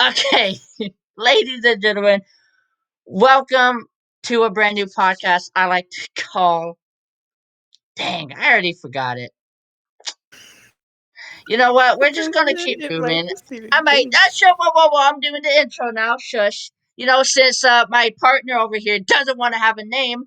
Okay, ladies and gentlemen, welcome to a brand new podcast I like to call. Dang, I already forgot it. You know what? We're just gonna keep It might moving. just need I a might. change. Sure. Whoa! I'm doing the intro now. Shush. Since my partner over here doesn't want to have a name,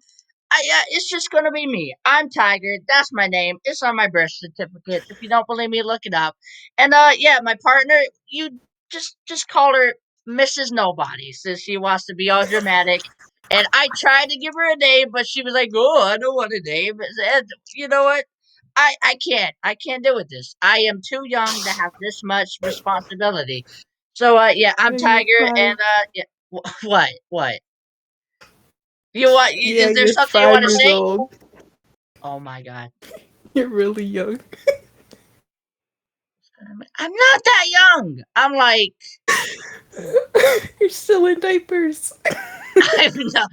it's just gonna be me. I'm Tiger. That's my name. It's on my birth certificate. If you don't believe me, look it up. And yeah, my partner, you just call her Mrs. Nobody, since she wants to be all dramatic. And I tried to give her a name, but she was like, "Oh, I don't want a name." And you know what? I can't deal with this. I am too young to have this much responsibility. So yeah, I'm Yeah, you're Tiger, and 5. yeah, what? You want? Yeah, Is there you're something you five want to years say? old. Oh my god. You're really young. I'm not that young. I'm like, You're still in diapers. I'm not,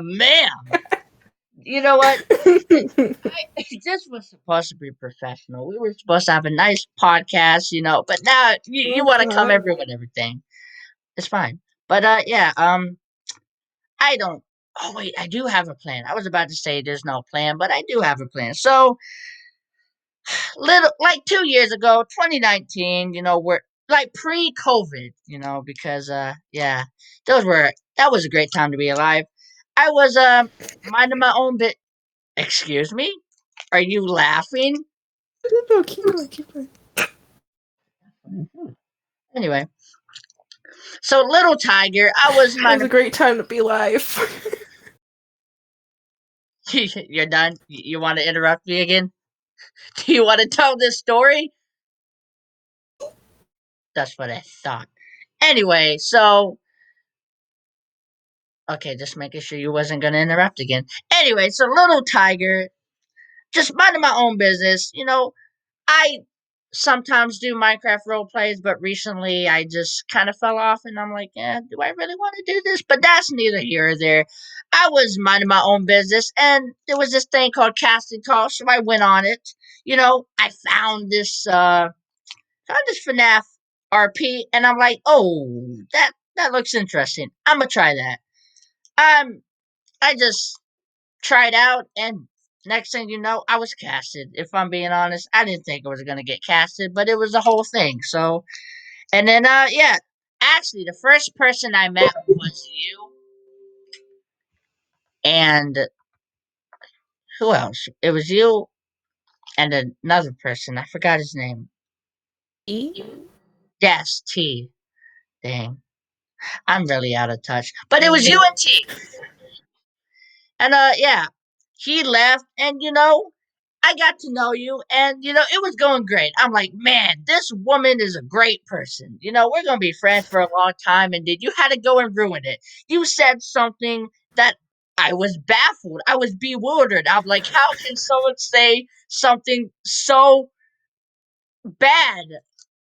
ma'am. You know what? This was supposed to be professional. We were supposed to have a nice podcast, but now you Oh want to come god. every with everything. It's fine. But yeah, I don't. Oh wait, I do have a plan. I was about to say there's no plan, but I do have a plan. So little like 2 years ago, 2019, we're like pre-COVID, because yeah, that was a great time to be alive. I was minding my own bit. Excuse me? Are you laughing? No, keep going, keep going. Mhm. Anyway, so little Tiger, I was It was minding. a great time to be alive. You're done. You want to interrupt me again? Do you want to tell this story? That's what I thought. Anyway, so okay, just making sure you wasn't gonna interrupt again. Anyway, so little Tiger, just minding my own business. I sometimes do Minecraft role plays, but recently I just kind of fell off, and I'm like, yeah, do I really want to do this? But that's neither here or there. I was minding my own business, and there was this thing called casting call, so I went on it. I found this FNAF RP, and I'm like, oh, that looks interesting. I'm gonna try that. I just tried out, and next thing you know, I was casted. If I'm being honest, I didn't think I was gonna get casted, but it was the whole thing. So, and then yeah, actually, the first person I met was you, and who else? It was you and another person. I forgot his name. E? Yes, T. Dang, I'm really out of touch. But it was you Oh. and T. And yeah, he left, and I got to know you, and it was going great. I'm like, man, this woman is a great person. We're gonna be friends for a long time. And did you had to go and ruin it? You said something that I was baffled. I was bewildered. I'm like, how can someone say something so bad?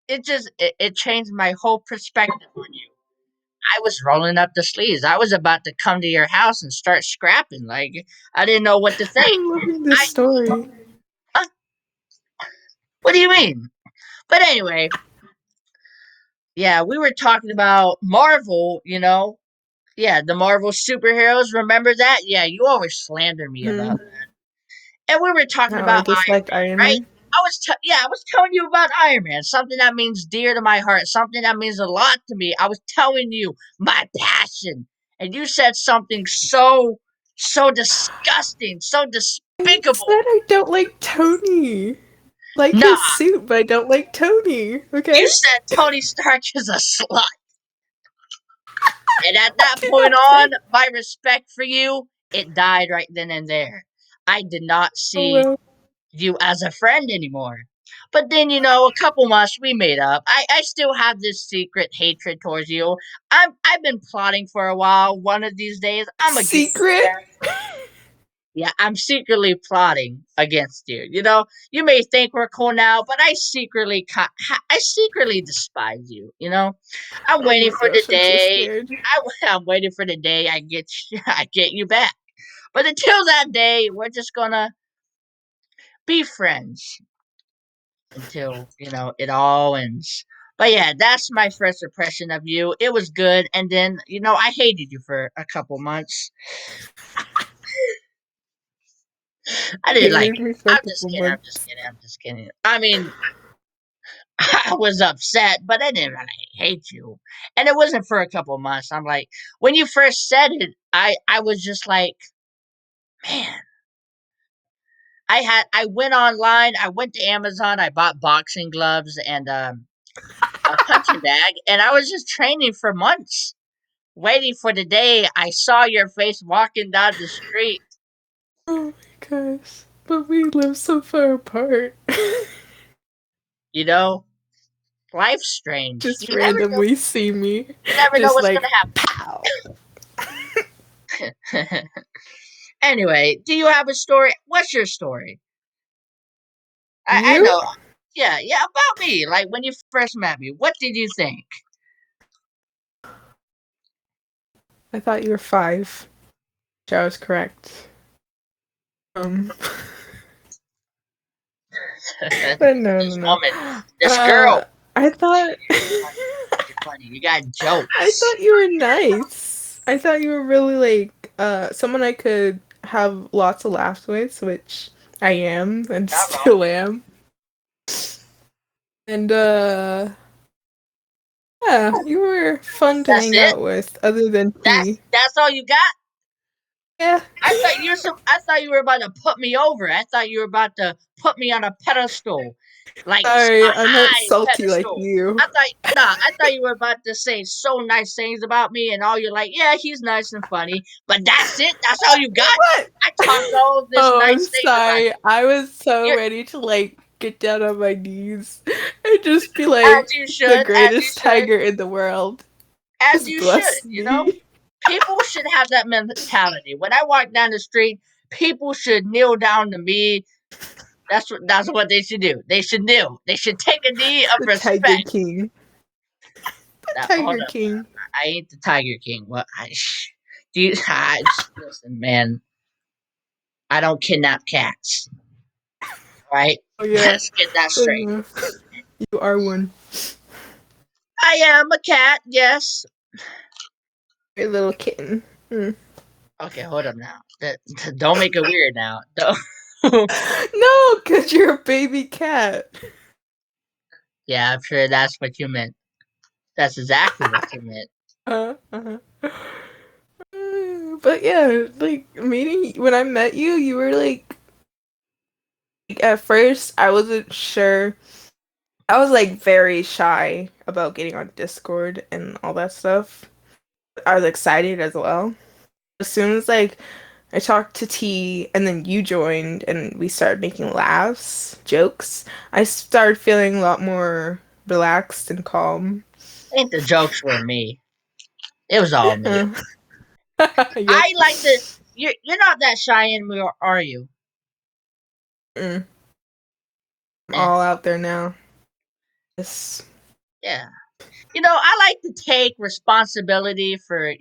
It changed my whole perspective on you. I was rolling up the sleeves. I was about to come to your house and start scrapping. Like, I didn't know what to think. I'm loving this I story. uh, what do you mean? But anyway, yeah, we were talking about Marvel. Yeah, the Marvel superheroes. Remember that? Yeah, you always slander me about Hmm. that. And we were talking How I about Iron dislike Man, Iron right? Man. I was telling you about Iron Man, something that means dear to my heart, something that means a lot to me. I was telling you my passion, and you said something so disgusting, so I said despicable. I don't like Tony. Like his Nah, suit, but I don't like Tony. you Okay? said Tony Stark is a slut. And at I that did point not on, say. my respect for you, it died right then and there. I did not Oh see well. you as a friend anymore. But then, a couple months we made up. I still have this secret hatred towards you. I've been plotting for a while. One of these days, I'm gonna get you Secret? back. Yeah, I'm secretly plotting against you. You may think we're cool now, but I secretly despise you. I'm Oh waiting my for the gosh, I'm so day. scared. I'm waiting for the day I get you back. But until that day, we're just gonna be friends until it all ends. But yeah, that's my first impression of you. It was good, and then I hated you for a couple months. I didn't like Hated it. me for a I'm just couple kidding. I'm just months. kidding. I'm just kidding. I mean, I was upset, but I didn't really hate you. And it wasn't for a couple months. I'm like, when you first said it, I was just like, man. I went online. I went to Amazon. I bought boxing gloves and a punching bag, and I was just training for months, waiting for the day I saw your face walking down the street. Oh my gosh. But we live so far apart. You know, life's strange. Just randomly see me. You never know Just what's like gonna pow. happen. Anyway, do you have a story? What's your story? I You? know. Yeah, yeah, about me. Like when you first met me, what did you think? I thought you were 5. Which I was correct. Um but no no This no. woman, this girl. I thought You're funny. You're funny. You got I jokes. thought you were nice. I thought you were really like someone I could have lots of laughs with, which I am and Not wrong. still am. And yeah, you were fun to That's hang it. out with other than That's tea. that's all you got. Yeah. I thought you were about to put me over. I thought you were about to put me on a pedestal, like a Sorry, I'm not high salty like pedestal. you. I thought you were about to say so nice things about me, and all you're like, yeah, he's nice and funny, but that's it. That's all you got. What? I talked all this Oh, I'm nice things about sorry. I was so you. ready to like get down on my knees and just be As like you the should, as you greatest should, tiger in the world. as Just you should. bless me. People should have that mentality. When I walk down the street, people should kneel down to me. That's what they should do. They should kneel. They should take a knee of The Tiger respect. King. The Now, hold Tiger up. King. I ain't the Tiger King. What? Do you? Listen, man. I don't kidnap cats. Right? Oh yeah. Let's get that Oh straight. yeah. You are one. I am a cat. Yes. Your little kitten. Hmm. Okay, hold up now. Don't make it weird now. Don't. No, because you're a baby cat. Yeah, I'm sure that's what you meant. That's exactly what you meant. Uh-huh. But yeah, like meeting when I met you, you were like at first I wasn't sure. I was like very shy about getting on Discord and all that stuff. I was excited as well. As soon as like I talked to T and then you joined and we started making laughs, jokes, I started feeling a lot more relaxed and calm. I think the jokes were me. It was all me. Uh, yep. I like to. You're not that shy anymore, are you? Mm, I'm Eh, all out there now. Yes. yeah. I like to take responsibility for,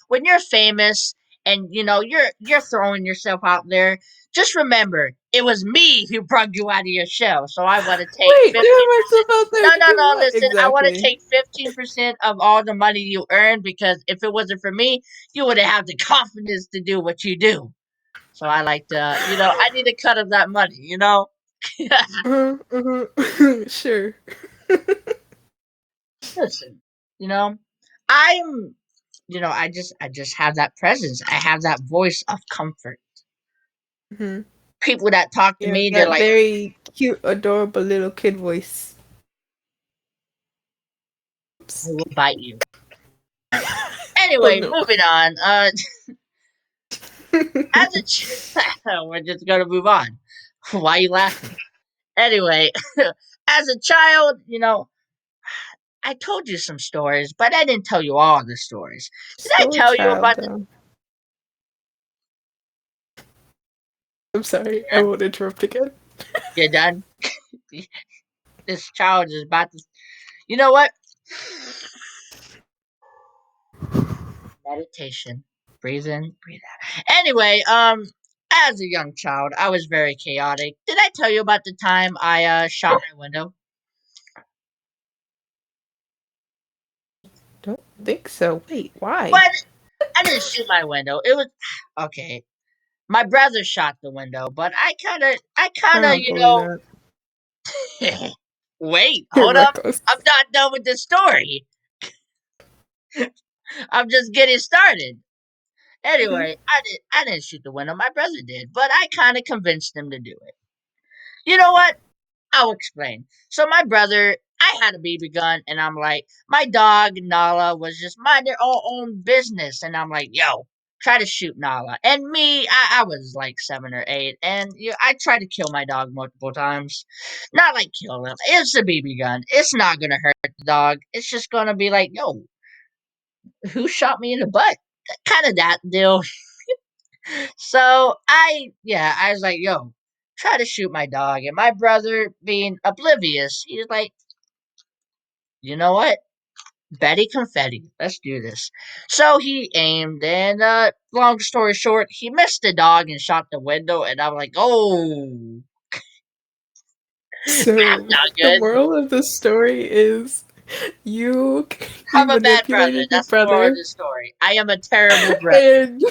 when you're famous and you're throwing yourself out there. Just remember, it was me who brought you out of your shell. So I want to take Wait, throwing 15%. myself out No, there to no, do no. what Listen, I want to exactly? take 15% of all the money you earn because if it wasn't for me, you wouldn't have the confidence to do what you do. So I like to, I need a cut of that money. Sure. Listen, you know, I'm, I just have that presence. I have that voice of comfort. Hmm. People that talk to You have me, they're that like, very cute, adorable little kid voice. I Oops. will bite you. Oh Anyway, no. moving on. As a we're just gonna move on. Why are you laughing? Anyway, as a child, I told you some stories, but I didn't tell you all the stories. Did I Still a tell you child about the? though. I'm sorry, I Yeah, won't interrupt again. you're done. This child is about to. You know what? Meditation. Breathe in, breathe out. Anyway, as a young child, I was very chaotic. Did I tell you about the time I shot my window? think so. Wait, why? But I didn't shoot my window. It was okay. My brother shot the window, but I I kind of, don't believe that. wait, You're hold up. reckless. I'm not done with the story. I'm just getting started. Mhm. Anyway, I didn't shoot the window. My brother did, but I kind of convinced him to do it. You know what? I'll explain. So my brother, I had a BB gun, and I'm like, my dog Nala was just mind their own business, and I'm like, yo, try to shoot Nala. And me, I was like 7 or 8, and I tried to kill my dog multiple times. Not like kill him. It's a BB gun. It's not gonna hurt the dog. It's just gonna be like, yo, who shot me in the butt? Kind of that deal. So I was like, yo, try to shoot my dog. And my brother, being oblivious, he's like, you know what? Betty confetti. Let's do this. So he aimed, and long story short, he missed the dog and shot the window. And I'm like, oh, that's So not the good. moral of the story is you you I'm a bad brother. manipulated your That's the moral of brother the story. I am a terrible brother. and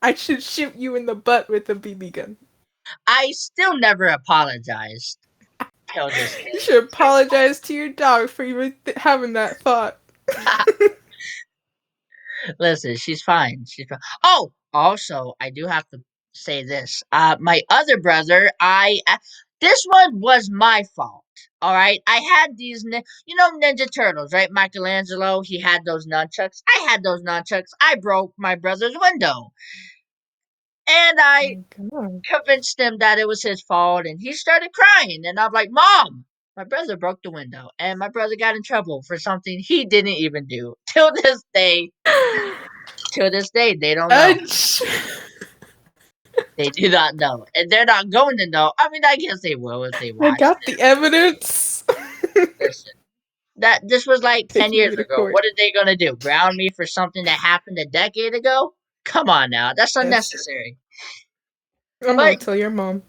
I should shoot you in the butt with a BB gun. I still never apologized till this You should apologize to your dog for even having that thought. day. Listen, she's fine. She's fine. Oh, also, I do have to say this. My other brother, this one was my fault. All right, I had these, Ninja Turtles, right? Michelangelo, he had those nunchucks. I had those nunchucks. I broke my brother's window, and Oh I my god. convinced him that it was his fault, and he started crying. And I'm like, Mom, my brother broke the window, and my brother got in trouble for something he didn't even do. Till this day, they don't know. Judge. They do not know, and they're not going to know. I mean, I guess they will if they I watch got the evidence. this. That this was like 10 years Taking you to ago. court. What are they gonna do? Ground me for something that happened a decade ago? Come on now, that's Yes. unnecessary. I'm But gonna tell your mom.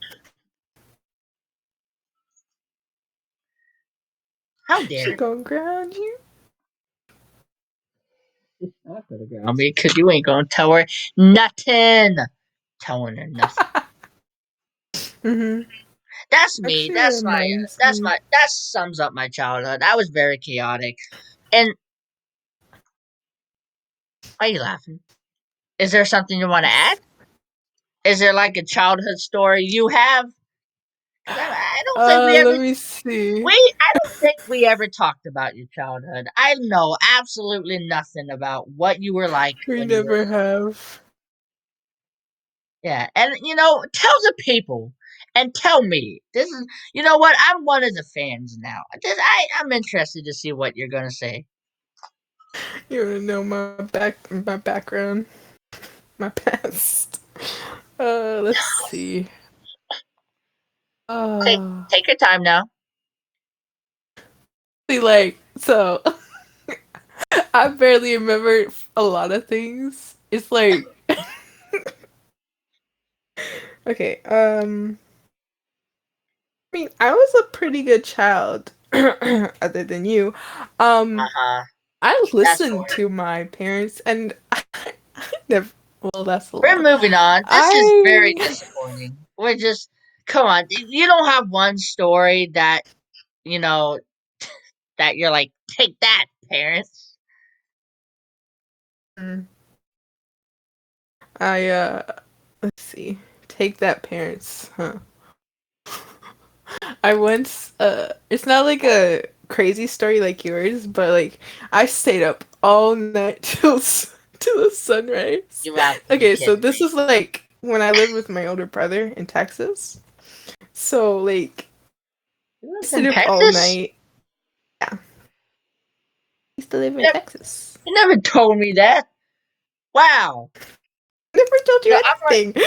how She dare gonna ground you. she's not gonna ground me? Because you ain't gonna tell her nothing. Telling her nothing. Mm-hmm. That's me. Actually reminds me. That sums up my childhood. I was very chaotic. And why are you laughing? Is there something you want to add? Is there like a childhood story you have? Because I don't think Let me see. I don't think we ever talked about your childhood. I know absolutely nothing about what you were like We when you were never little. have. Yeah, and tell the people and tell me. This is, you know what? I'm one of the fans now. I'm interested to see what you're gonna say. You wanna know my background, my past. Let's see. Take Uh, take your time now. see, like, so I barely remember a lot of things. It's like, okay, I mean, I was a pretty good child, other than you. Uh Um, huh. I That's listened horrible. to my parents, and I never. Well, that's a We're lie. moving on. This is very I, disappointing. We're just come on. You don't have one story that you know that you're like, take that, parents. I, let's see. Take that, parents. Huh. I once, it's not like a crazy story like yours, but like I stayed up all night till the sunrise. You have to be Okay, so kidding this me. is like when I lived with my older brother in Texas. So like You I lived stayed in up all Texas? night. Yeah, I used to live You in never, Texas. you never told me that. Wow. Never told you I'm like, anything.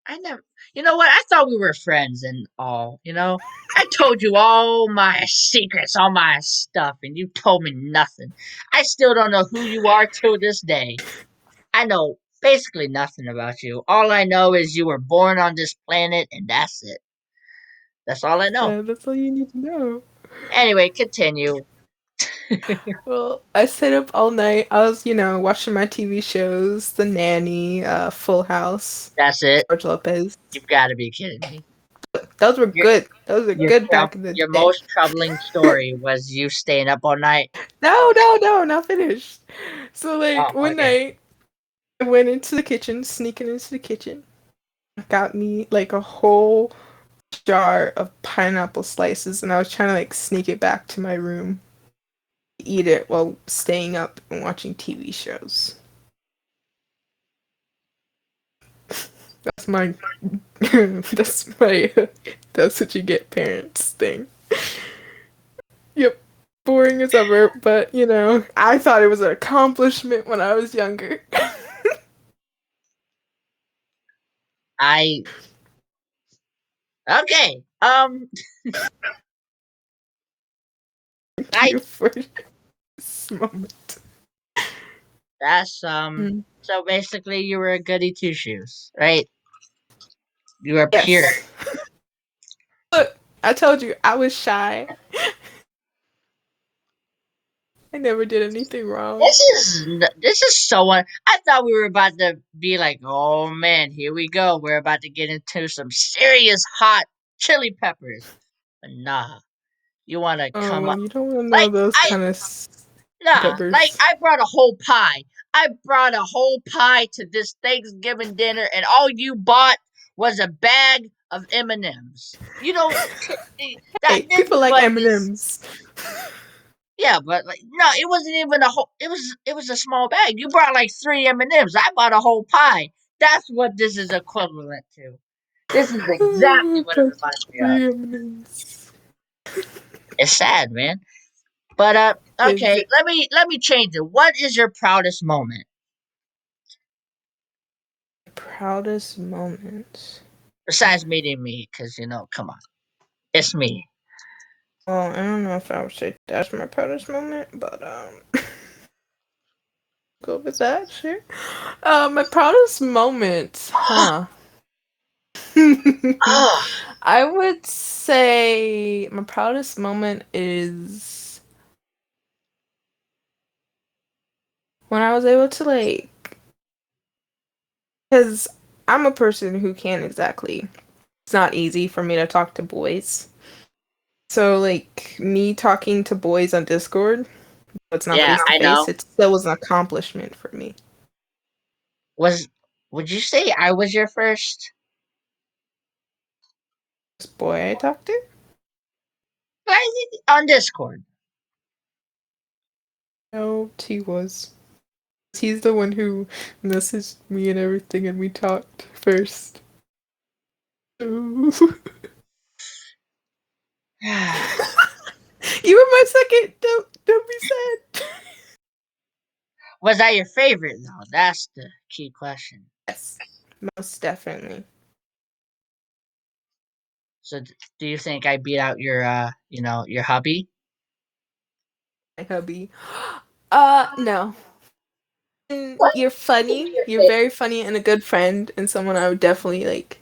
I never. You know what? I thought we were friends and all. I told you all my secrets, all my stuff, and you told me nothing. I still don't know who you are till this day. I know basically nothing about you. All I know is you were born on this planet, and that's it. That's all I know. Yeah, that's all you need to know. Anyway, continue. Well, I stayed up all night. I was, watching my TV shows, The Nanny, Full House, That's it. George Lopez. You've got to be kidding me. Those were Your good. Those were good back in the your day. most troubling story was you staying up all night. No, no, no, not finished. So Oh, like one okay. night, I went into the kitchen, sneaking into the kitchen, got me like a whole jar of pineapple slices, and I was trying to like sneak it back to my room, eat it while staying up and watching TV shows. That's my that's my that's what you get parents thing. Yep. Boring as ever, but I thought it was an accomplishment when I was younger. I okay. Thank I you for this moment. that's Mm. So basically, you were a goody two shoes, right? You were pure. Yes. Look, I told you I was shy. I never did anything wrong. This is so. I thought we were about to be like, oh man, here we go. We're about to get into some serious hot chili peppers. But nah, you want to come Oh, up you don't want to know like those I kind of nah, like peppers. I brought a whole pie. I brought a whole pie to this Thanksgiving dinner, and all you bought was a bag of M&Ms. You don't. That Hey, this people is like what this. M&Ms. Yeah, but like no, it wasn't even a whole. It was a small bag. You brought like three M&Ms. I bought a whole pie. That's what this is equivalent to. This is exactly what it That's reminds me of. 3 M&Ms. It's sad, man. But Is okay. it Let me change it. What is your proudest moment proudest moment? besides meeting me? Because come on, it's me. Well, I don't know if I would say that's my proudest moment, but go with that, sure. My proudest moment, huh? Oh, I would say my proudest moment is when I was able to because I'm a person who can't exactly. It's not easy for me to talk to boys. So like me talking to boys on Discord, it's not yeah, face to I face. know. It still was an accomplishment for me. Was Would you say I was your first? This boy I talked to, On Discord. no, he was. He's the one who messaged me and everything, and we talked first. Ooh. You were my second. Don't be sad. Was I your favorite though? That's the key question. Yes, most definitely. So, do you think I beat out your hubby? My hubby. No. What? You're funny. You're very funny and a good friend, and someone I would definitely like.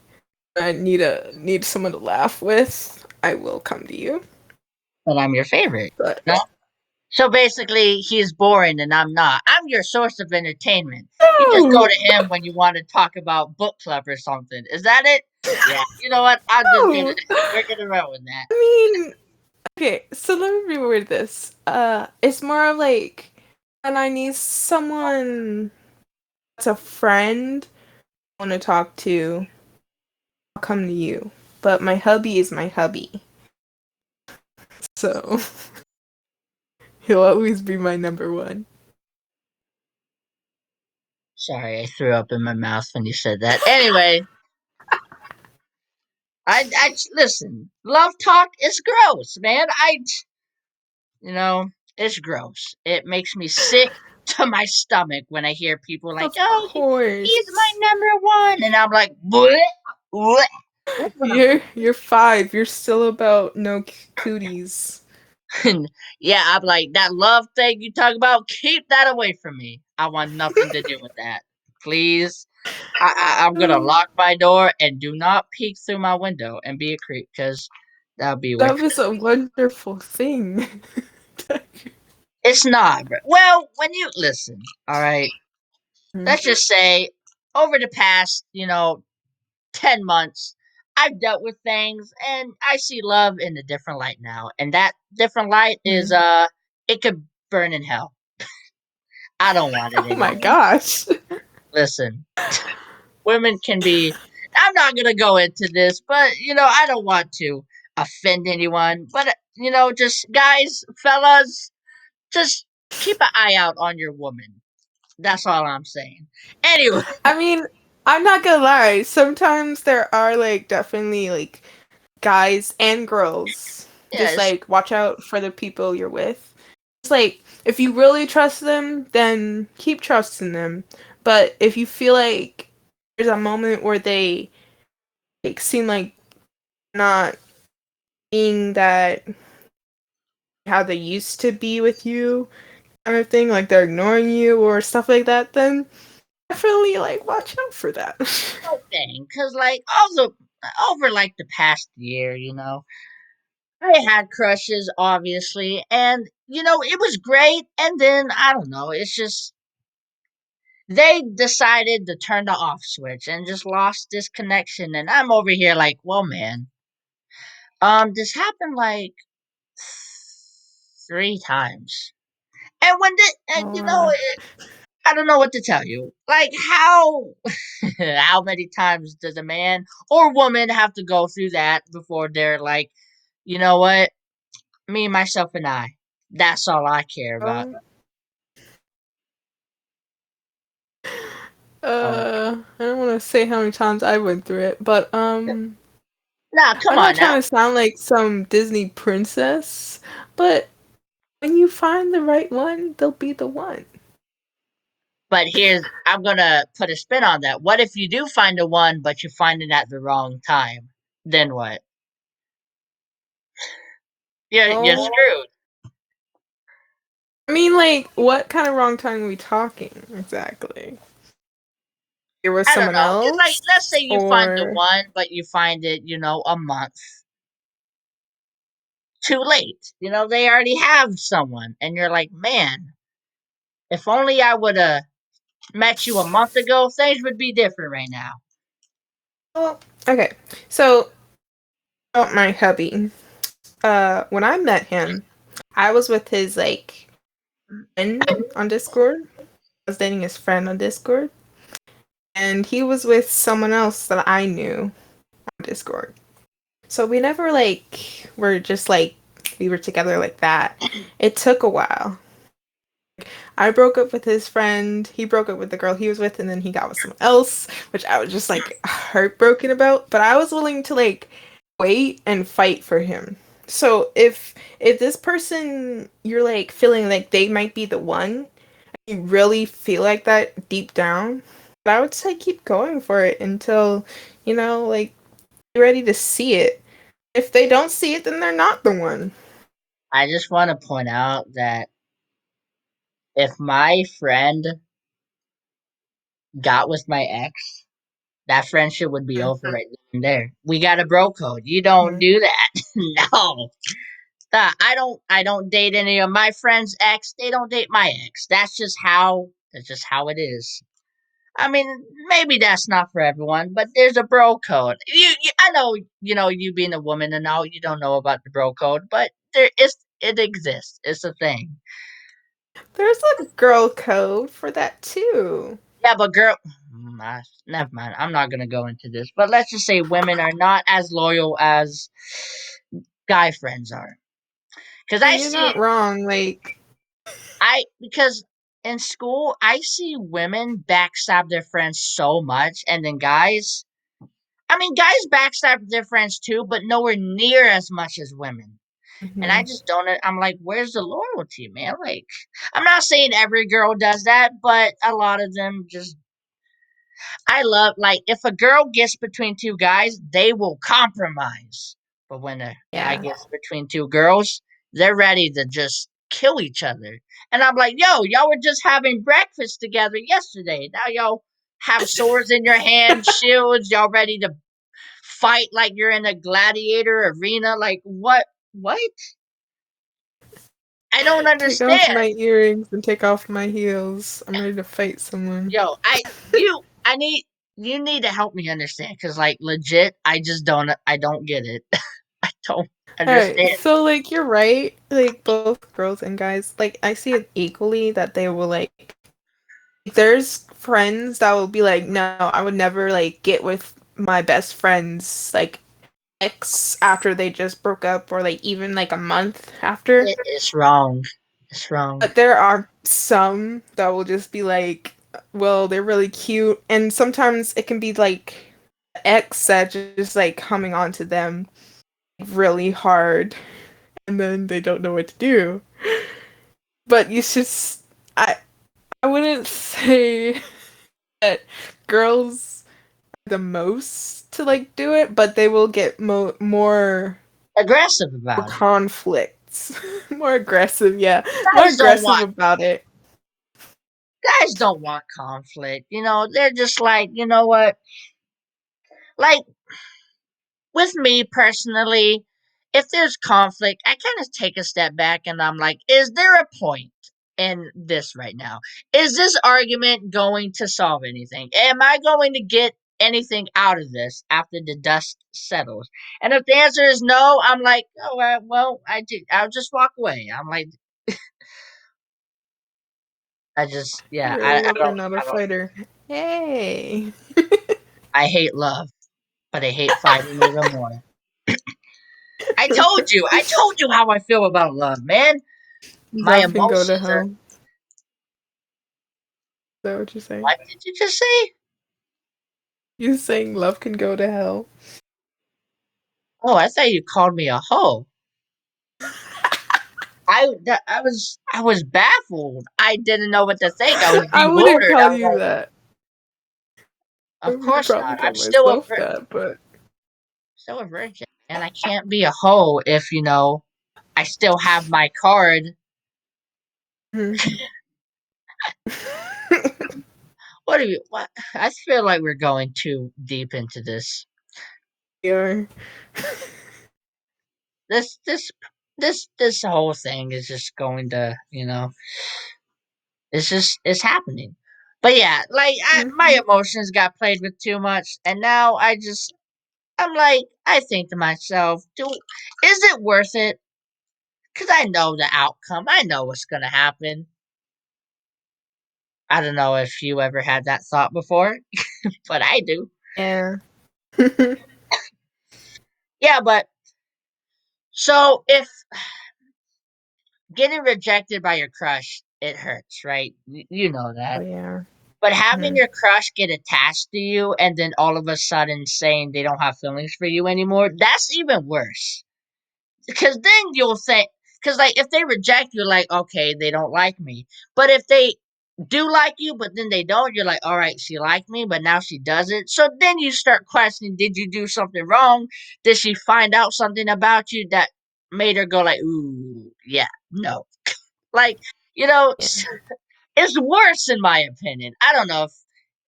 I need someone to laugh with. I will come to you. But I'm your favorite. But No. So basically, he's boring and I'm not. I'm your source of entertainment. You just go no, to him when you want to talk about book club or something. Is that it? Yeah. You know what? I'm just gonna. no. We're gonna run with that. I mean, okay. So let me reword this. It's more of like when I need someone that's a friend I want to talk to. I'll come to you. But my hubby is my hubby, so he'll always be my number one. Sorry, I threw up in my mouth when you said that. Anyway, I listen. Love talk is gross, man. You know, it's gross. It makes me sick to my stomach when I hear people like, Of "Oh, he's my course. number one," and I'm like, "Bleh, bleh." That's what I'm You're 5. You're still about no cooties. like. Yeah, I'm like that love thing you talk about. Keep that away from me. I want nothing to do with that, please. I'm gonna lock my door and do not peek through my window and be a creep because that'll be way. Love is a wonderful thing. It's not. Well, when you listen, all right, Mhm. let's just say over the past, 10 months, I've dealt with things and I see love in a different light now. And that different light is, Mhm. it could burn in hell. I don't want it Oh my anymore. gosh. Listen, women can be, I'm not going to go into this, but, I don't want to offend anyone. But, just guys, fellas, just keep an eye out on your woman. That's all I'm saying. Anyway, I mean, I'm not gonna lie. Sometimes there are like definitely like guys and girls. Just yes, like watch out for the people you're with. It's like if you really trust them, then keep trusting them. But if you feel like there's a moment where they like seem like not being that how they used to be with you kind of thing, like they're ignoring you or stuff like that, then definitely like watch out for that. thing, because, like, also, over, like, the past year, I had crushes, obviously, and, it was great, and then, I don't know, it's just, they decided to turn the off switch and just lost this connection, and I'm over here like, well, man, this happened, like, 3 times. And when did and, Oh, I don't know what to tell you. Like, how how many times does a man or woman have to go through that before they're like, you know what? Me, myself, and I. That's all I care about. oh. Oh, I don't want to say how many times I went through it, but nah, come I'm not on now. trying to sound like some Disney princess, but when you find the right one, they'll be the one. But I'm gonna put a spin on that. What if you do find a one, but you find it at the wrong time? Then what? You're Oh, screwed. I mean, like, what kind of wrong time are we talking exactly? You're with I don't someone know. It's like, let's say else, you find the or one, but you find it, a month too late. They already have someone, and you're like, man, if only I would have met you a month ago, things would be different right now. well, okay. So, about my hubby, when I met him, I was with his like friend on Discord. I was dating his friend on Discord, and he was with someone else that I knew on Discord. So we never like were just like we were together like that. It took a while. I broke up with his friend. He broke up with the girl he was with, and then he got with someone else, which I was just like heartbroken about. But I was willing to like wait and fight for him. So if this person you're like feeling like they might be the one, you really feel like that deep down, I would say keep going for it until like you're ready to see it. If they don't see it, then they're not the one. I just want to point out that if my friend got with my ex, that friendship would be over right then and there. We got a bro code. You don't Mhm. do that. No. I don't date any of my friends' ex. They don't date my ex. That's just how it is. I mean, maybe that's not for everyone, but there's a bro code. I know, you being a woman and all, you don't know about the bro code, but it exists. It's a thing. There's a girl code for that too. Yeah, but girl, never mind. I'm not gonna go into this, but let's just say women are not as loyal as guy friends are. Because I mean, you're not wrong. Like, because in school I see women backstab their friends so much, and then guys. I mean, guys backstab their friends too, but nowhere near as much as women. And I mhm. just don't. I'm like, where's the loyalty, man? Like, I'm not saying every girl does that, but a lot of them just I love like if a girl gets between two guys, they will compromise. But when a guy Yeah. gets between two girls, they're ready to just kill each other. And I'm like, yo, y'all were just having breakfast together yesterday. Now y'all have swords in your hands, shields, y'all ready to fight like you're in a gladiator arena. Like what? I don't Take off understand. my earrings and take off my heels. I'm ready to fight someone. Yo, I need you need to help me understand because like legit, I don't get it. I don't Alright, understand. so like you're right, like both girls and guys, like I see it equally that they will like there's friends that will be like, no, I would never like get with my best friends like ex after they just broke up or like even like a month after. It's wrong. It's wrong. But there are some that will just be like, well, they're really cute, and sometimes it can be like ex that just like coming on to them really hard, and then they don't know what to do. But you should, I wouldn't say that girls are the most to like do it, but they will get more Aggressive about it. conflicts, more aggressive. Yeah, more Guys don't aggressive want about it. guys don't want conflict. They're just like, you know what? Like with me personally, if there's conflict, I kind of take a step back and I'm like, is there a point in this right now? Is this argument going to solve anything? Am I going to get anything out of this after the dust settles? And if the answer is no, I'm like, oh well, I'll just walk away. I'm like, I just yeah, You're a I lover, don't not a I don't fighter. Hey, I hate love, but I hate fighting even more. I told you how I feel about love, man. My love can go to emotions are. hell. Is that what you're saying? What did you just say? You saying love can go to hell? Oh, I thought you called me a hoe. I was baffled. I didn't know what to think. I was I wouldn't bewildered. call I was you like, that. I of would course probably not. call I'm still a myself that, but still a virgin, and I can't be a hoe if I still have my card. hmm. What do you? What? I feel like we're going too deep into this. We are. This this this whole thing is just going to it's happening. But yeah, like my Mhm. emotions got played with too much, and now I'm like I think to myself, is it worth it? Because I know the outcome. I know what's gonna happen. I don't know if you ever had that thought before, but I do. Yeah. Yeah, but so if getting rejected by your crush, it hurts, right? You know Oh that. yeah. But having Mhm. your crush get attached to you and then all of a sudden saying they don't have feelings for you anymore, that's even worse. Because then you'll think, because like if they reject you, like, okay, they don't like me. But if they do like you, but then they don't, you're like, all right, she liked me, but now she doesn't. So then you start questioning, did you do something wrong? Did she find out something about you that made her go like, ooh, yeah, no. Like, you know, Yeah. it's worse in my opinion. I don't know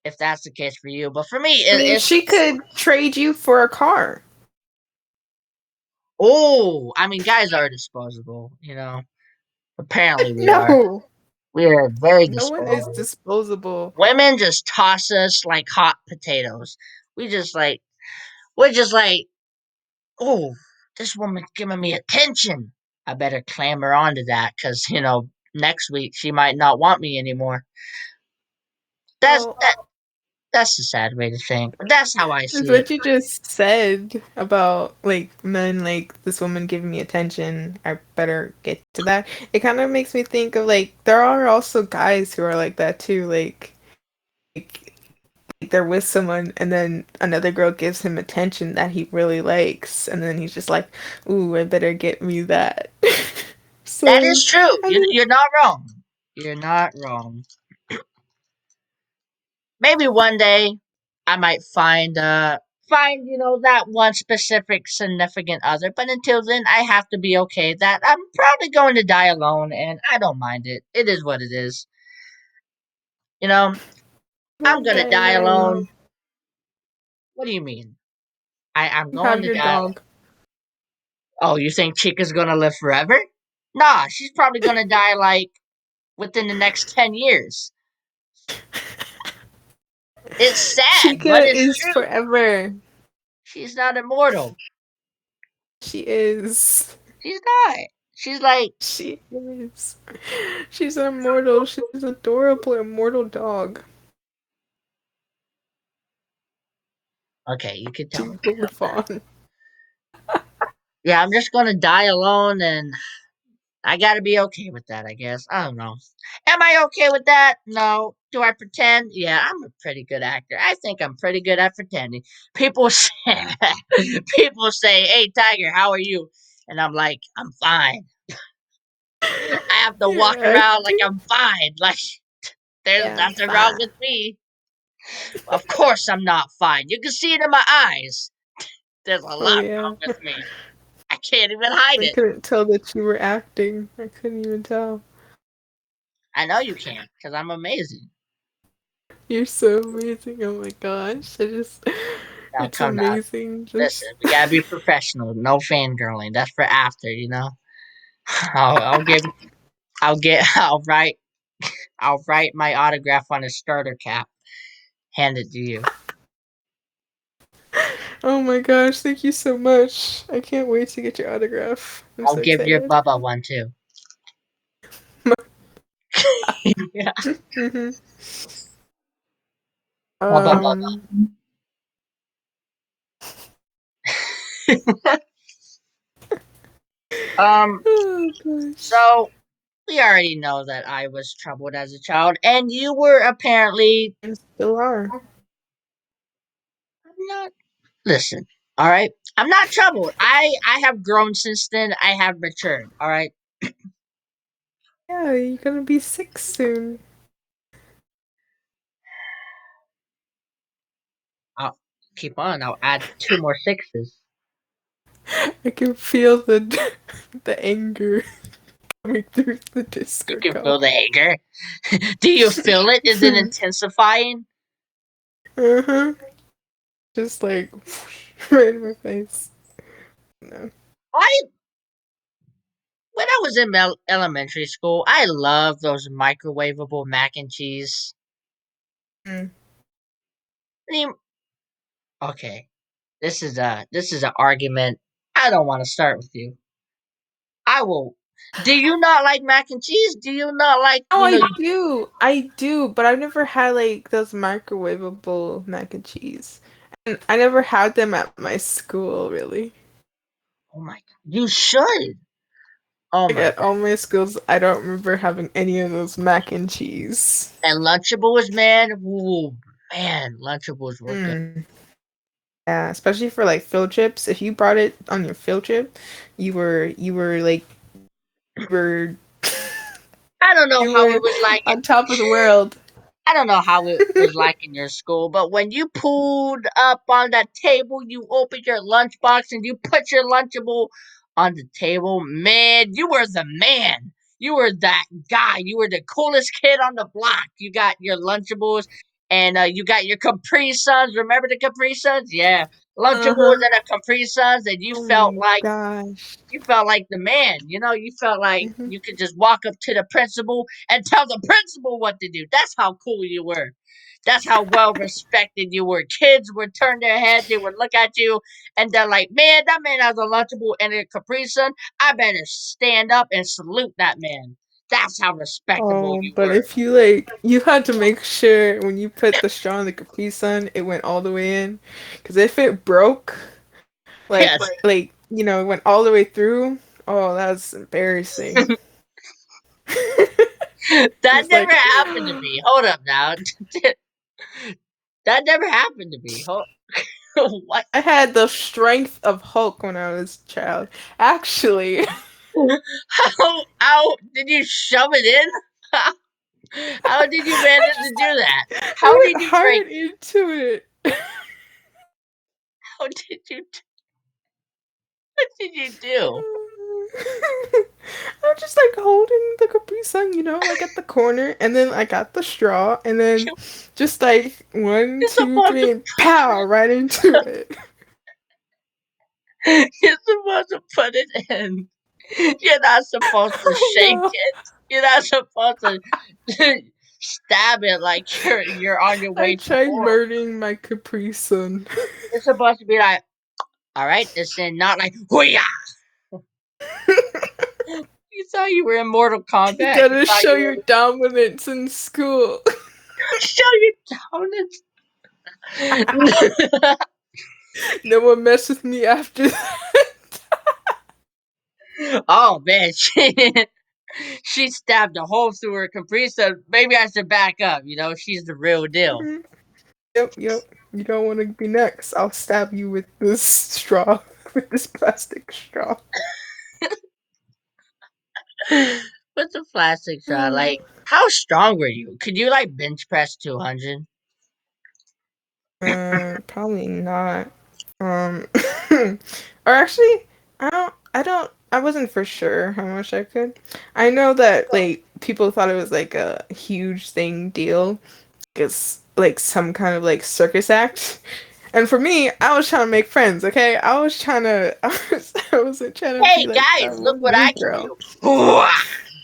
if that's the case for you, but for me, I mean, it's she could trade you for a car. oh, I mean, guys are disposable. Apparently we are. No, We are very no one is disposable. disposable. Women just toss us like hot potatoes. We just like we're just like, oh, this woman's giving me attention. I better clamber onto that because next week she might not want me anymore. That's Well, that. That's a sad way to think, but that's how I it's see it. what you just said about like men, like this woman giving me attention. I better get to that. It kind of makes me think of like there are also guys who are like that too. Like they're with someone and then another girl gives him attention that he really likes, and then he's just like, "Ooh, I better get me that." That So is true. I You, think, you're not wrong. You're not wrong. Maybe one day I might find that one specific significant other, but until then I have to be okay that I'm probably going to die alone and I don't mind it. It is what it is. You know, I'm I'm gonna dying die all alone. alone. What do you mean? I'm going Have to your die. dog. Oh, you think Chica's gonna live forever? Nah, she's probably gonna die like within the next 10 years. It's sad, but Chica it's is true. forever. She's not immortal. She is. She's not. She's like, She is. She's immortal. She's an adorable immortal dog. okay, you can tell She's me really about that. fun. Yeah, I'm just gonna die alone, and I gotta be okay with that, I guess. I don't know. Am I okay with that? No. Do I pretend? Yeah, I'm a pretty good actor. I think I'm pretty good at pretending. People say, people say, "Hey, Tiger, how are you?" And I'm like, "I'm fine." I have to walk You're around like acting. I'm fine. Like there's Yeah, I'm nothing wrong fine. with me. Of course, I'm not fine. You can see it in my eyes. There's a Oh lot wrong yeah. with me. I can't even hide I it. couldn't tell that you were acting. I couldn't even tell. I know you can't, because I'm amazing. You're so amazing. Oh my gosh. Now It's come now. amazing. Listen, Just we gotta be professional. No fangirling. That's for after, you know. I'll give. I'll get. I'll write. I'll write my autograph on a starter cap. Hand it to you. oh my gosh, thank you so much. I can't wait to get your autograph. I'm I'll so give your excited. Bubba one too. Yeah. hmm Bubba Bubba. Um, um. oh gosh. So we already know that I was troubled as a child, and you were apparently. You still are. I'm not. Listen. All right. I'm not troubled. I have grown since then. I have matured. All right. Yeah, you're gonna be 6 soon. I'll keep on. I'll add two more sixes. I can feel the the anger coming through the You Discord can call. feel the anger. Do you feel it? Is it intensifying? uh-huh. Just like right in my face. No. I when I was in elementary school, I loved those microwavable mac and cheese. Mm. I mean, okay, this is an argument. I don't want to start with you. I will. Do you not like mac and cheese? Do you not like Oh, I do. I do, but I've never had like those microwavable mac and cheese. And I never had them at my school, really. Oh my! You should. Oh Like my at god! all my schools, I don't remember having any of those mac and cheese. And Lunchables, man. Ooh, man, Lunchables were good. Mm. Yeah, especially for like field trips. If you brought it on your field trip, you were like you were I don't know you how it were was like. on top of the world. I don't know how it was like in your school, but when you pulled up on that table, you opened your lunchbox and you put your Lunchable on the table, man, you were the man. You were that guy. You were the coolest kid on the block. You got your Lunchables and you got your Capri Suns. Remember the Capri Suns? Yeah. Lunchables Uh-huh. and a Capri Suns, and Oh my gosh. you felt like the man. You know, you felt like hmm you could just walk up to the principal and tell the principal what to do. That's how cool you were. That's how well respected you were. Kids would turn their head, they would look at you, and they're like, man, that man has a Lunchable and a Capri Sun. I better stand up and salute that man. That's how respectable Oh, you but were. if you like, you had to make sure when you put the straw in the Capri Sun, it went all the way in. Because if it broke, like, Yes. it went all the way through. Oh, that's embarrassing. That Just never like, happened to me. Hold up now. That never happened to me. What? I had the strength of Hulk when I was a child. Actually, How did you shove it in? How did you manage to do that? How I did went you break? hard into it. How did you? What did you do? I'm just like holding the Capri Sun, like at the corner, and then I got the straw, and then You- just like one, You're two, supposed three, and pow, right into it. you're supposed to put it in. You're not supposed to Oh shake no. it. You're not supposed to stab it like you're on your I way to tried war. murdering my Capri Sun. It's supposed to be like, all right, this and not like, hooyah. You thought you were in Mortal You Kombat. You gotta thought show you your were dominance in school. show your dominance. No one mess with me after that. Oh man, she stabbed a hole through her Capri Sun. Maybe I should back up. You know, she's the real deal. Mhm. Yep, yep. You don't want to be next. I'll stab you with this straw, with this plastic straw. What's a plastic shot? Like, how strong were you? Could you like bench press 200? Probably not. Or actually, I wasn't for sure how much I could. I know that like people thought it was like a huge deal. It's like some kind of like circus act. And for me, I was trying to make friends, okay? I wasn't trying to be Hey like that guys, look one what mean I can girl. do!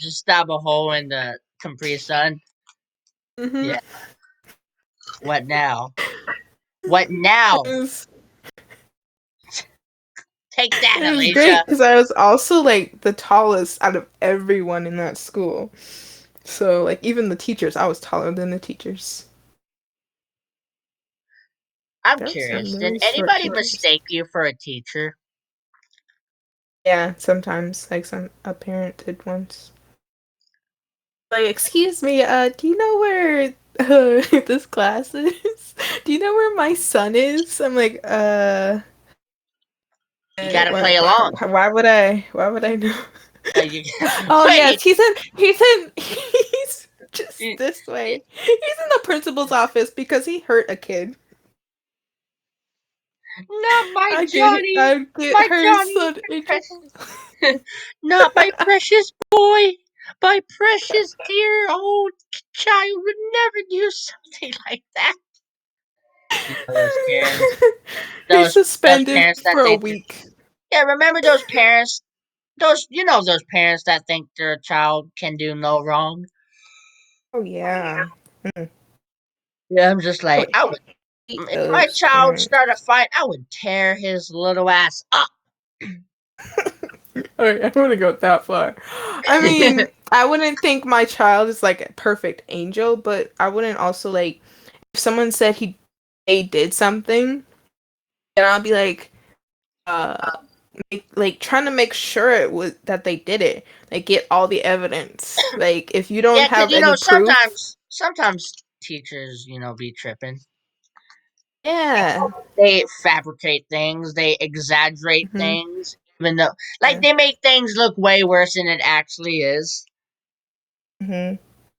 Just stab a hole in the Capri Sun. Mm-hmm. Yeah. What now? What now? It was, Take that, it was Alicia. great because I was also like the tallest out of everyone in that school. So like even the teachers, I was taller than the teachers. I'm There were some curious. Did really short anybody teachers. mistake you for a teacher? Yeah, sometimes like some a parent did once. Like, excuse me, do you know where this class is? Do you know where my son is? I'm like, You gotta play what, along. why would I know? You Oh yes, wait. he's just this way. He's in the principal's office because he hurt a kid. Not I get my her Johnny, son my in trouble. precious, not my precious boy, my precious dear old child would never do something like that. You know those Karens, He's those suspended parents that for a think, week. yeah, remember those parents, those those parents that think their child can do no wrong. Oh yeah. Mm. Yeah, I'm just I like, would I would hate if my those child parents. started a fight, I would tear his little ass up. Alright, I wouldn't go that far. I mean, I wouldn't think my child is like a perfect angel, but I wouldn't also like if someone said they did something, then I'll be uh, like trying to make sure it was that they did it. Like get all the evidence. Like if you don't Yeah, because have any proof, sometimes teachers, be tripping. yeah. They fabricate things, they exaggerate Hmm. things, even though, like, Yeah. they make things look way worse than it actually is. Hmm.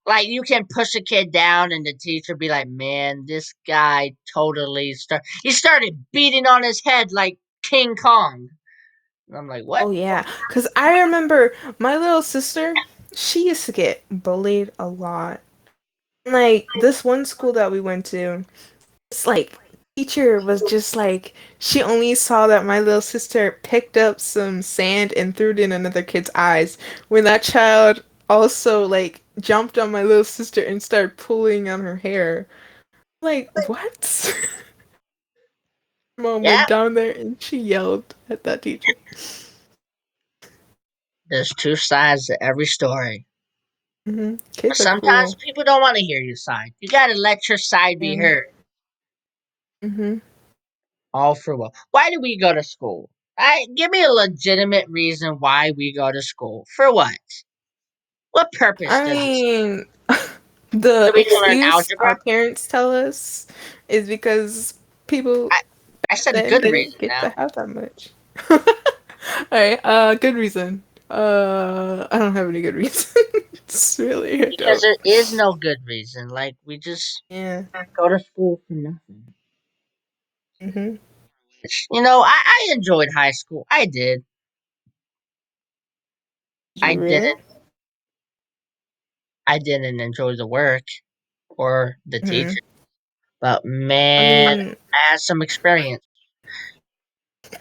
Like, you can push a kid down, and the teacher be like, "Man, this guy he started beating on his head like King Kong." And I'm like, "What?" Oh yeah, because I remember my little sister. She used to get bullied a lot. Like this one school that we went to, it's like teacher was just like she only saw that my little sister picked up some sand and threw it in another kid's eyes. When that child also like jumped on my little sister and started pulling on her hair. Like, what? Mom Yeah, went down there and she yelled at that teacher. there's two sides to every story. But Kids are sometimes cruel. people don't want to hear your side. You gotta let your side be Yeah. heard. Hmm. All for what? Why do we go to school? Give me a legitimate reason why we go to school. For what? What purpose I does it serve? mean, the So we can learn excuse algebra? our parents tell us is because people I, I said then good didn't reason get to now. have that much. Alright, good reason. I don't have any good reasons. Really, I Because don't. there is no good reason. Like, we just Yeah. go to school for nothing. Hmm. I enjoyed high school. I did. Did I you really? didn't. I didn't enjoy the work or the Hmm. teacher. But I man, mean, I had some experience.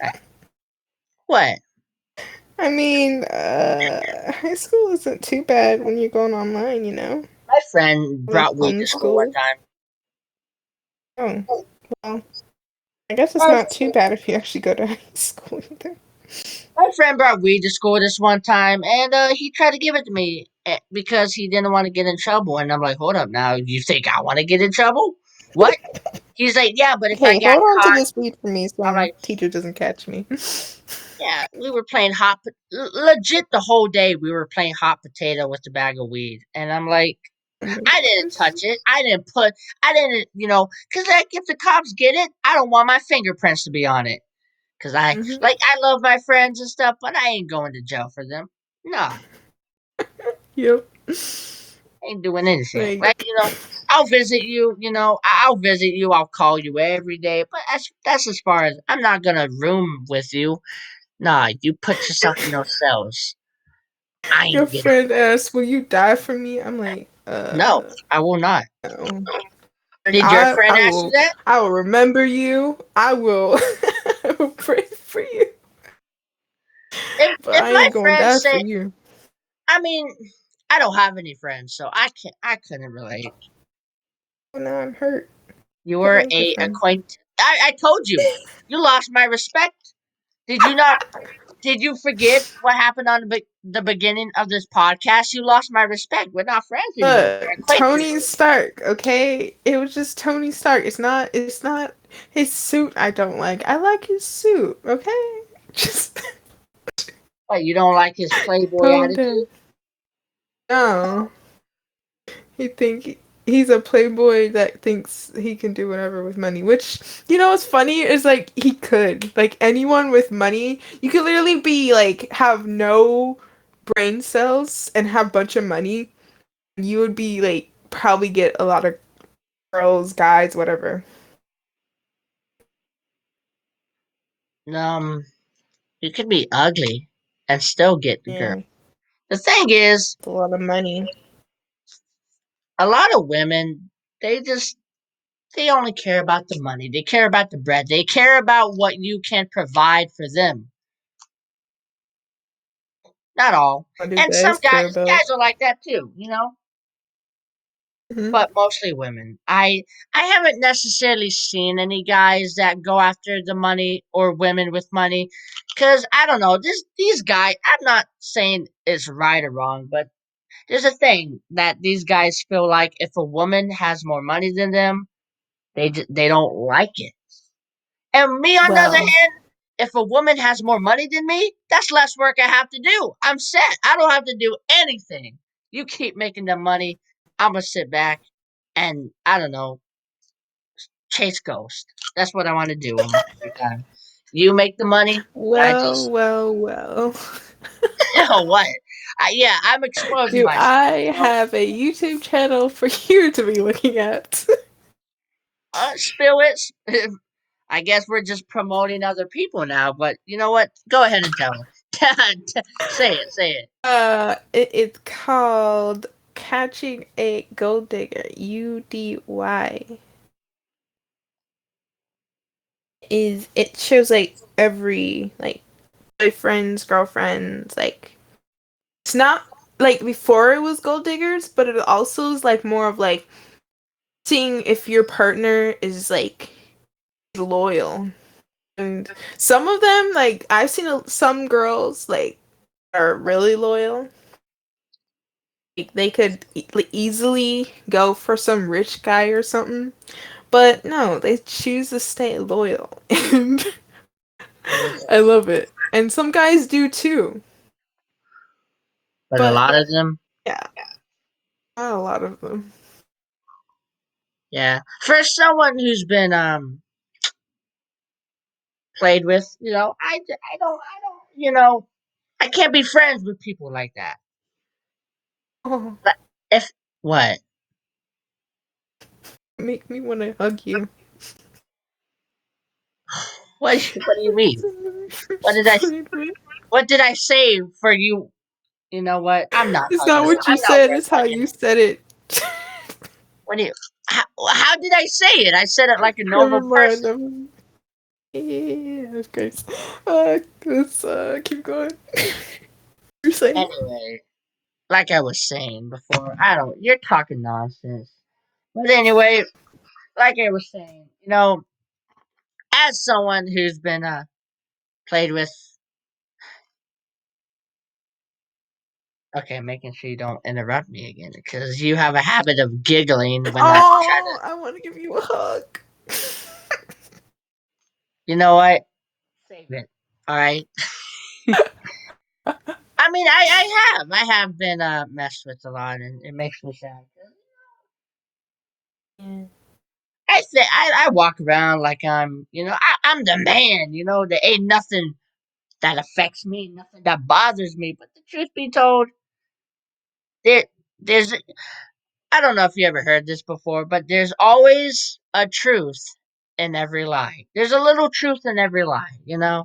I, what? I mean, high school isn't too bad when you're going online, you know? My friend Like brought weed to school one homeschool. time. Oh, well, I guess it's My, not too bad if you actually go to high school either. my friend brought weed to school this one time, and he tried to give it to me because he didn't want to get in trouble. And I'm like, hold up, now you think I want to get in trouble? What? He's like, yeah, but if I Hey, got hold on to caught, this weed for me I'm so like, teacher doesn't catch me. yeah, we were playing legit the whole day. We were playing hot potato with the bag of weed, and I'm like, Oh my I didn't touch gosh. it. I didn't, because like if the cops get it, I don't want my fingerprints to be on it. Because Hmm. I love my friends and stuff, but I ain't going to jail for them. No, Yep. ain't doing anything. Like, I'll visit you. I'll visit you. I'll call you every day. But that's as far as I'm not gonna room with you. Nah, you put yourself in those cells. I your ain't getting. friend asks, "Will you die for me?" I'm like, No, I will not. no. Like Did your friend ask you that? I will remember you. I will, I will pray for you, but If I my ain't gonna friends die for say, you. I mean, I don't have any friends, so I couldn't relate. Oh, now I'm hurt. You Can't were lose your a friend. acquaintance. I told you, you lost my respect. Did you not? Did you forget what happened on the beginning of this podcast? You lost my respect. We're not friends anymore. We're Tony acquaintances. Stark, okay? It was just Tony Stark. It's not his suit I don't like. I like his suit, okay? Just What, you don't like his playboy calm attitude? down. No. He's a playboy that thinks he can do whatever with money, which what's funny is like he could. Like anyone with money, you could literally be like have no brain cells and have a bunch of money. You would be like probably get a lot of girls, guys, whatever. Um, you could be ugly and still get the girl. Yeah, The thing is, a lot of money. a lot of women, they just they only care about the money. They care about the bread. They care about what you can provide for them. Not all. What do And some guys care about? guys are like that too. Hmm. But mostly women. I haven't necessarily seen any guys that go after the money or women with money, because I don't know. These guys. I'm not saying it's right or wrong, but there's a thing that these guys feel like if a woman has more money than them, they don't like it. And me, on the other Well, hand, if a woman has more money than me, that's less work I have to do. I'm set. I don't have to do anything. You keep making the money. I'm gonna sit back and I don't know, chase ghost. That's what I want to do in my free time. You make the money. I well, just well, well. what? Yeah, I'm exposing Do myself. I have a YouTube channel for you to be looking at? Spill it. I guess we're just promoting other people now. But you know what? Go ahead and tell them. Say it. Say it. It's called Catching a Gold Digger. UDY. It shows like every like boyfriends, girlfriends, like it's not like before it was gold diggers, but it also is like more of like seeing if your partner is like loyal. And some of them, like I've seen some girls like are really loyal. Like, they could easily go for some rich guy or something, but no, they choose to stay loyal, and I love it. And some guys do too, But a but lot of them, yeah, not a lot of them. yeah. For someone who's been played with, I can't be friends with people like that. Oh, But if what? make me want to hug you. What do you mean? What did I what did I say for you? You know what? I'm not It's hugging not you. what you I'm not said, worth it's how hugging. you said it. What do you? How did I say it? I said it like a Never normal mind. person. Never mind. Yeah, of course. Let's keep going. You're saying? Anyway, like I was saying before, I don't. You're talking nonsense. But anyway, like I was saying, as someone who's been played with. Okay, making sure you don't interrupt me again because you have a habit of giggling when I try to. Oh, I want to give you a hug. You know what? Save it. All right. I mean, I have been messed with a lot, and it makes me sad. Yeah. I walk around like I'm the man. There ain't nothing that affects me, nothing that bothers me. But the truth be told, there there's I don't know if you ever heard this before, but there's always a truth in every lie. There's a little truth in every lie. Yeah,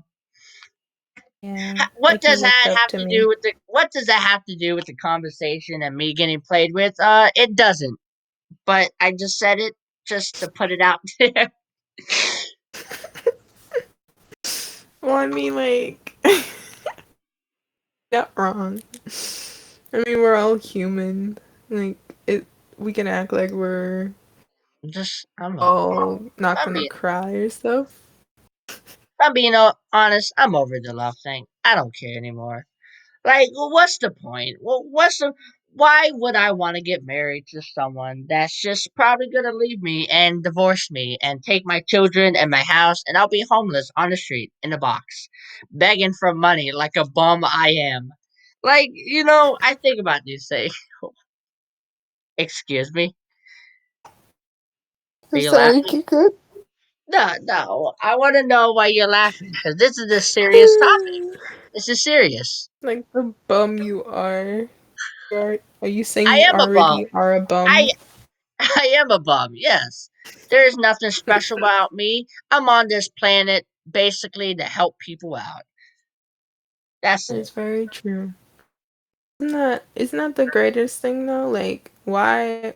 What like you does looked that up have to to do me. with the what does that have to do with the conversation and me getting played with? It doesn't. But I just said it just to put it out there. Well, I mean, like, not wrong. I mean, we're all human. Like, it. We can act like we're all not I'm gonna being cry or stuff. I'm being honest. I'm over the love thing. I don't care anymore. Like, well, what's the point? Why would I want to get married to someone that's just probably gonna leave me and divorce me and take my children and my house and I'll be homeless on the street in a box, begging for money like a bum I am. Like, I think about these things. Excuse me. Are I'm you sorry, laughing? keep good. No, no. I want to know why you're laughing because this is a serious topic. This is serious. Like the bum you are. Are you saying I you am a bum. already are a I bum? I am a bum, yes. There is nothing special about me. I'm on this planet basically to help people out. That's That's it. very true. Isn't that the greatest thing though? Like, why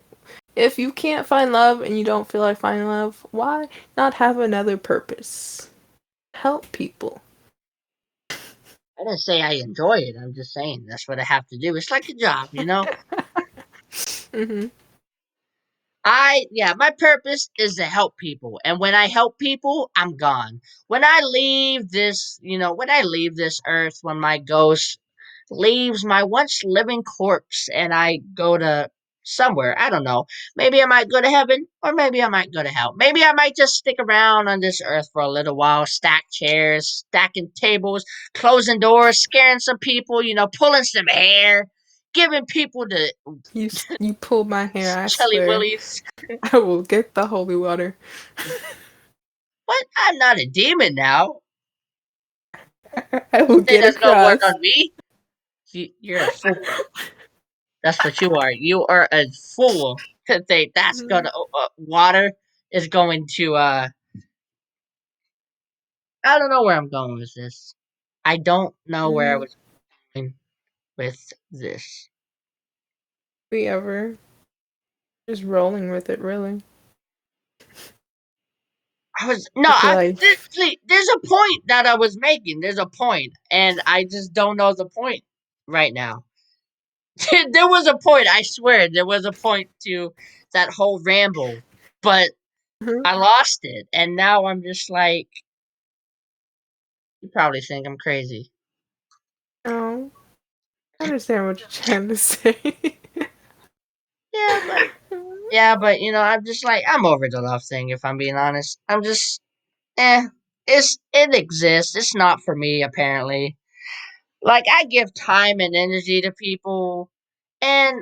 if you can't find love and you don't feel like finding love, why not have another purpose? Help people. I didn't say I enjoy it. I'm just saying that's what I have to do. It's like a job. Mhm. My purpose is to help people. And when I help people, I'm gone. When I leave this earth, when my ghost leaves my once living corpse and I go to somewhere, I don't know. Maybe I might go to heaven or maybe I might go to hell. Maybe I might just stick around on this earth for a little while, stack chairs, stacking tables, closing doors, scaring some people, pulling some hair, giving people the You pull my hair, I chilly swear. willies. I will get the holy water. What? I'm not a demon now. I will Say get that's gonna work across. on me. You're a fool. That's what you are. You are a fool to think that's gonna Mhm. water is going to. I don't know where I'm going with this. I don't know where I Mm, was going with this. we ever just rolling with it, really. I was no. With life. There's a point that I was making. There's a point, and I just don't know the point right now. There was a point. I swear, there was a point to that whole ramble, but Mhm. I lost it, and now I'm just like, you probably think I'm crazy. Oh, I understand what you're trying to say. Yeah, but I'm just like I'm over the love thing. If I'm being honest, I'm just eh. It exists. It's not for me apparently. Like I give time and energy to people, and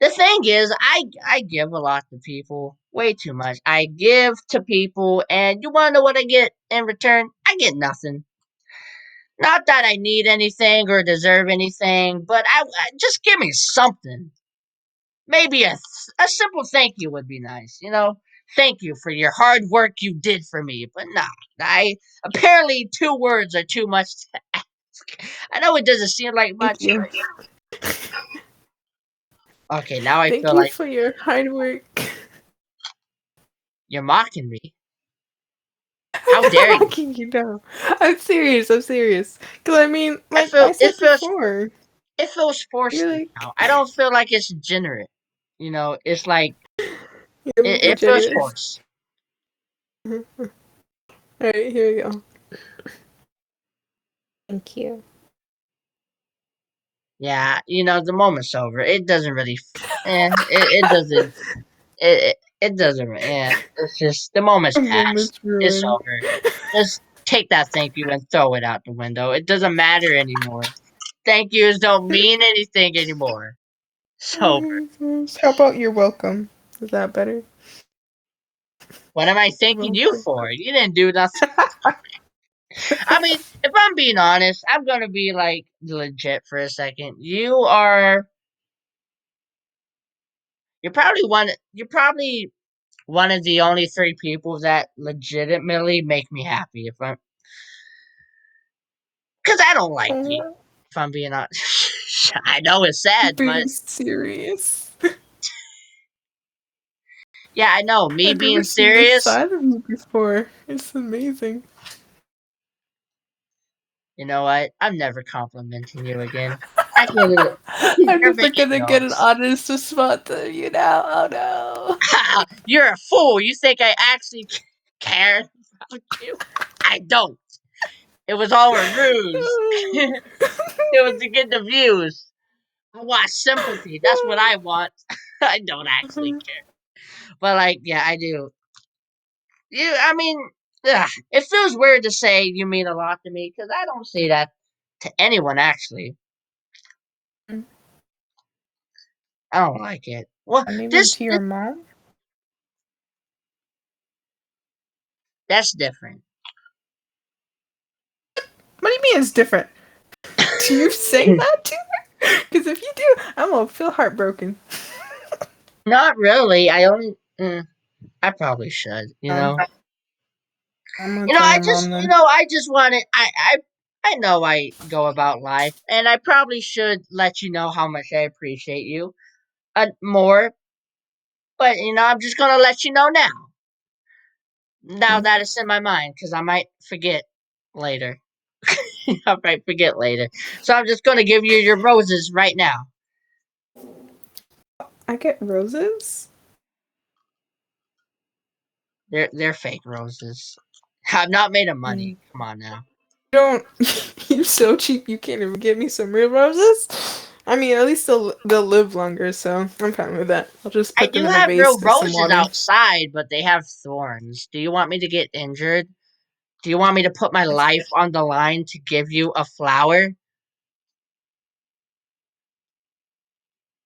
the thing is, I give a lot to people, way too much. I give to people, and you want to know what I get in return? I get nothing. Not that I need anything or deserve anything, but I just give me something. Maybe a simple thank you would be nice. Thank you for your hard work you did for me. But nah, I apparently 2 words are too much to ask. I know it doesn't seem like Thank much, you. but okay, now I Thank feel you like for your hard work. you're mocking me. How dare How you? can you know? I'm serious. I'm serious. Because I mean, I like feel I said before, it feels forced you're now. like I don't feel like it's generate. It's like you're it feels generous. forced. All right, here we go. Thank you. Yeah, the moment's over. It doesn't really. It doesn't. It doesn't. Yeah, it's just the moment's A passed. moment's It's ruined. over. Just take that thank you and throw it out the window. It doesn't matter anymore. Thank yous don't mean anything anymore. It's over. How about you're welcome? Is that better? What am I thanking you Welcome. for? You didn't do nothing. I mean, if I'm being honest, I'm gonna be like legit for a second. You're probably one of the only three people that legitimately make me happy. If I'm because I don't like people. If I'm being honest, I know it's sad, but Being serious. yeah, I know me I've never being seen this serious. side of you before. It's amazing. You know what? I'm never complimenting you again. You're I'm never making gonna get an jokes. honest response to you now. Oh no. You're a fool. You think I actually care about you? I don't. It was all a ruse. It was to get the views. I want sympathy. That's what I want. I don't actually care. But like, yeah, I do. I mean, it feels weird to say you mean a lot to me because I don't say that to anyone. Actually, I don't like it. Well, Not even this, to this your mom? that's different. What do you mean it's different? Do you say that to her? Because if you do, I'm gonna feel heartbroken. Not really. I probably should. Um, I'm gonna tell I your just, mom then. I just want to. I know I go about life, and I probably should let you know how much I appreciate you, more. But I'm just gonna let you know now. Now Mm. that it's in my mind, because I might forget later. I might forget later. So I'm just gonna give you your roses right now. I get roses? They're fake roses. I'm not made of money. Mm. Come on now. Don't. You're so cheap. You can't even give me some real roses. I mean, at least they'll live longer, so I'm fine with that. I'll just I put do them in a have real vase with some roses water. outside, but they have thorns. Do you want me to get injured? Do you want me to put my life on the line to give you a flower?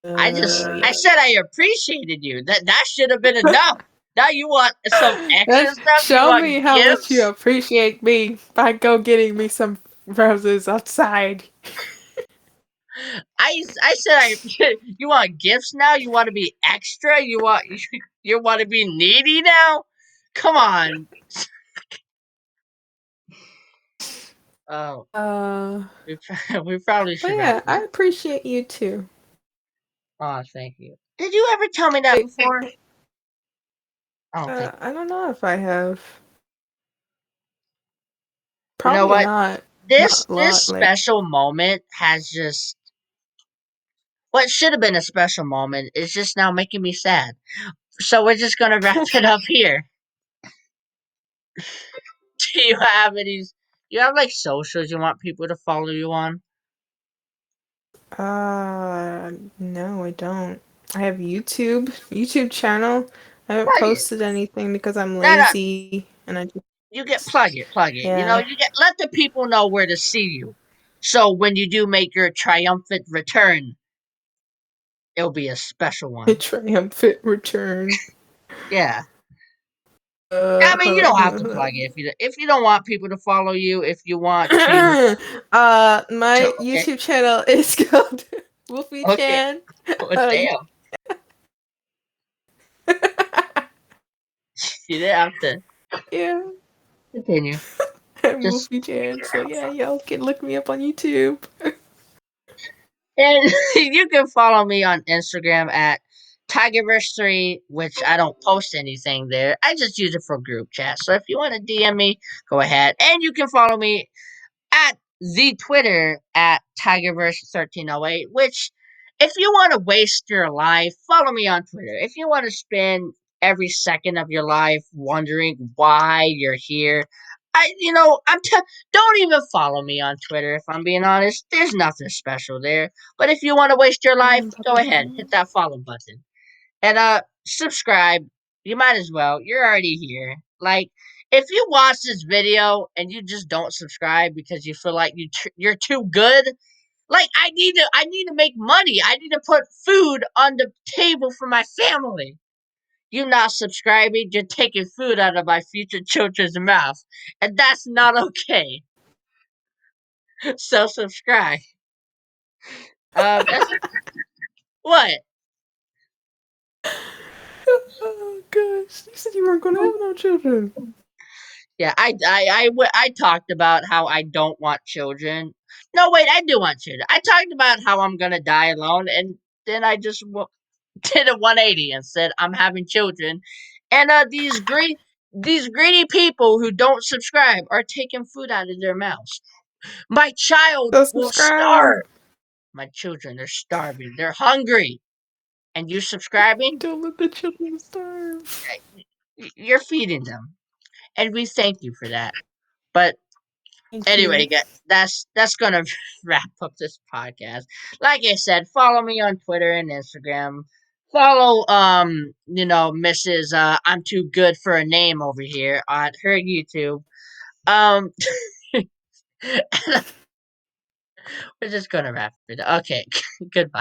I Yeah. said I appreciated you. That should have been enough. Now you want some extra Let's stuff? You show me want how much you gifts? appreciate me by go getting me some roses outside. I said I. You want gifts now? You want to be extra? You want to be needy now? Come on. Oh, Uh, we probably but should wrap yeah, it I up. appreciate you too. Oh, thank you. Did you ever tell me that Wait, before? I don't think. I don't know if I have. You know Probably what? not. This Not a this lot. Like, special moment has just what should have been a special moment is just now making me sad. So we're just gonna wrap it up here. Do you have any? You have like socials you want people to follow you on? no, I don't. I have YouTube channel. I haven't Plug it. posted anything because I'm No, no. lazy and I just, You get plug it. yeah, You get let the people know where to see you. So when you do make your triumphant return, it'll be a special a one. triumphant return. Yeah. I mean, you don't have to Uh, plug it if you don't want people to follow you. If you want to, my okay, YouTube channel is called Wolfie okay. Chan. Oh, Uh, damn, you didn't have to yeah, continue. I'm Just Wolfie Chan. So yeah, y'all can look me up on YouTube. and you can follow me on Instagram at Tigerverse 3, which I don't post anything there. I just use it for group chat. So if you want to DM me, go ahead. And you can follow me at the Twitter at Tigerverse1308, which if you want to waste your life, follow me on Twitter. If you want to spend every second of your life wondering why you're here, don't even follow me on Twitter if I'm being honest. There's nothing special there. But if you want to waste your life, go ahead, hit that follow button. And subscribe. You might as well. You're already here. Like if you watch this video and you just don't subscribe because you feel like you're too good, like I need to make money. I need to put food on the table for my family. You not subscribing, you're taking food out of my future children's mouth, and that's not okay. So subscribe. That's what. Oh gosh, you said you weren't gonna have no children. Yeah, I talked about how I don't want children. No, wait, I do want children. I talked about how I'm gonna die alone, and then I just did a 180 and said I'm having children. And these greedy people who don't subscribe are taking food out of their mouths. My child So will subscribe. starve. My children are starving. They're hungry. And you subscribing? Don't let the children starve. You're feeding them, and we thank you for that. But Thank anyway, you. that's gonna wrap up this podcast. Like I said, follow me on Twitter and Instagram. Follow Mrs. I'm too good for a name over here on her YouTube. Um, we're just gonna wrap it. Okay, goodbye.